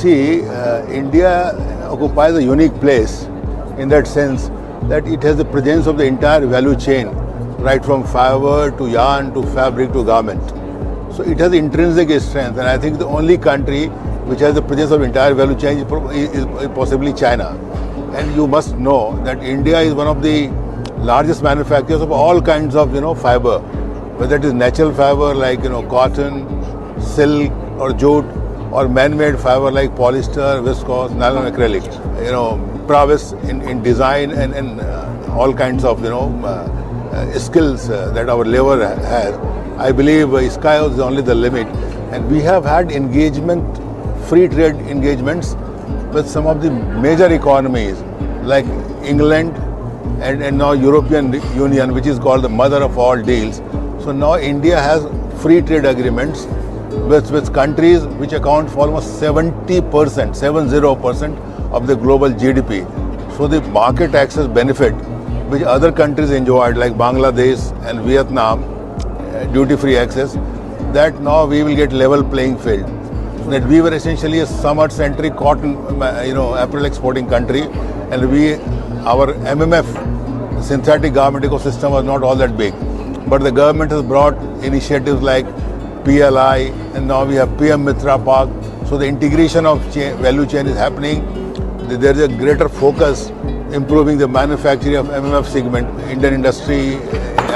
see, India occupies a unique place in that sense that it has the presence of the entire value chain, right from fiber to yarn to fabric to garment. So it has intrinsic strength, and I think the only country which has the presence of entire value chain is possibly China. And you must know that India is one of the largest manufacturers of all kinds of fiber, whether it is natural fiber like cotton, silk or jute, or man-made fiber like polyester, viscose, nylon, acrylic. Prowess in design and all kinds of skills that our labor has. I believe sky is only the limit, and we have had free trade engagements with some of the major economies like England and now European Union, which is called the mother of all deals. So now India has free trade agreements with countries which account for almost 70% of the global GDP. So the market access benefit which other countries enjoyed like Bangladesh and Vietnam, duty-free access, that now we will get level playing field. That we were essentially a summer-centric cotton, apparel exporting country, and our MMF, synthetic garment ecosystem, was not all that big. But the government has brought initiatives like PLI, and now we have PM Mitra Park. So the integration of value chain is happening. There is a greater focus improving the manufacturing of MMF segment. Indian industry,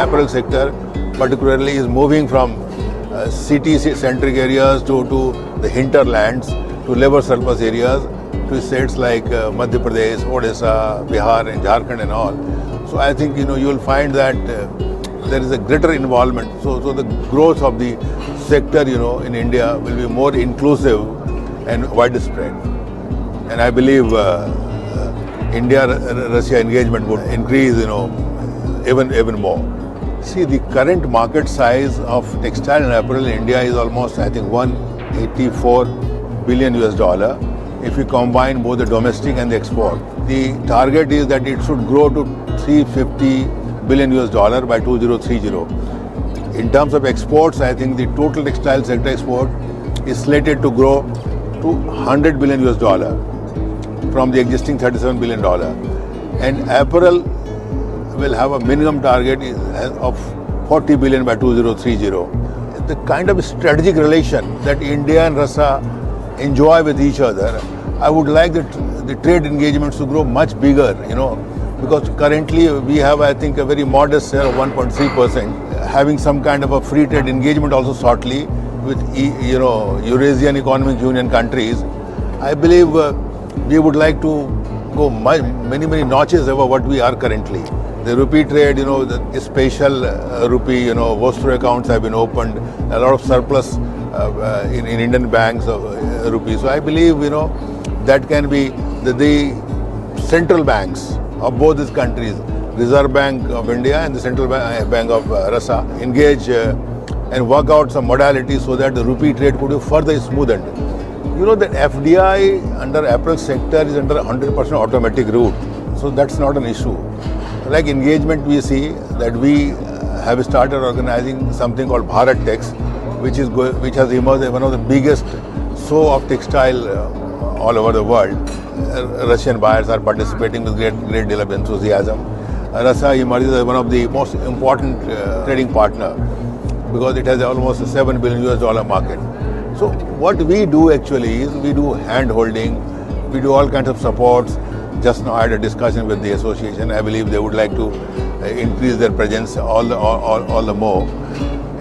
apparel sector particularly, is moving from city-centric areas to the hinterlands, to labor surplus areas, to states like Madhya Pradesh, Odisha, Bihar and Jharkhand and all. So I think you will find that there is a greater involvement. So the growth of the sector in India will be more inclusive and widespread. And I believe India-Russia engagement would increase even more. See, the current market size of textile and apparel in India is almost, I think, $184 billion. If we combine both the domestic and the export, the target is that it should grow to $350 billion by 2030. In terms of exports, I think the total textile sector export is slated to grow to $100 billion from the existing $37 billion. And apparel will have a minimum target of $40 billion by 2030. The kind of strategic relation that India and Russia enjoy with each other, I would like the trade engagements to grow much bigger, because currently we have, I think, a very modest share of 1.3%, having some kind of a free trade engagement also shortly with Eurasian Economic Union countries. I believe we would like to go many notches over what we are currently. The rupee trade, the special rupee, Vostro accounts have been opened, a lot of surplus in Indian banks of rupees. So I believe, that can be the central banks of both these countries, Reserve Bank of India and the Central Bank of Russia, engage and work out some modalities so that the rupee trade could be further smoothened. That FDI under apparel sector is under 100% automatic route, so that's not an issue. Like engagement, we see that we have started organizing something called Bharat Tex, which has emerged as one of the biggest show of textile all over the world. Russian buyers are participating with great deal of enthusiasm. Russia emerges as one of the most important trading partner because it has almost a $7 billion market. So what we do actually is we do hand holding, we do all kinds of supports. Just now I had a discussion with the association. I believe they would like to increase their presence all the more.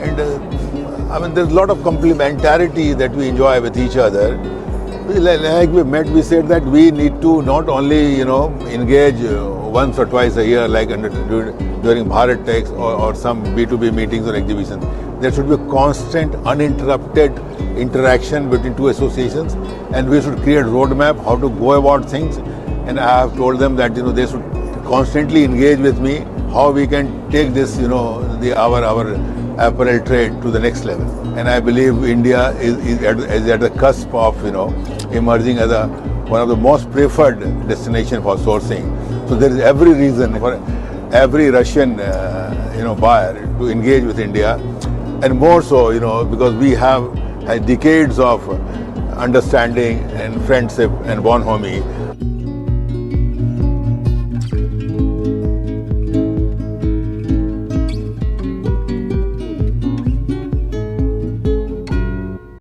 And there's a lot of complementarity that we enjoy with each other. Like we met, we said that we need to not only engage once or twice a year like during Bharat Tex or some B2B meetings or exhibitions. There should be a constant, uninterrupted interaction between two associations, and we should create a roadmap how to go about things. And I have told them that they should constantly engage with me how we can take this our apparel trade to the next level. And I believe India is at the cusp of emerging as one of the most preferred destination for sourcing. So there is every reason for every Russian buyer to engage with India, and more so because we have had decades of understanding and friendship and bonhomie.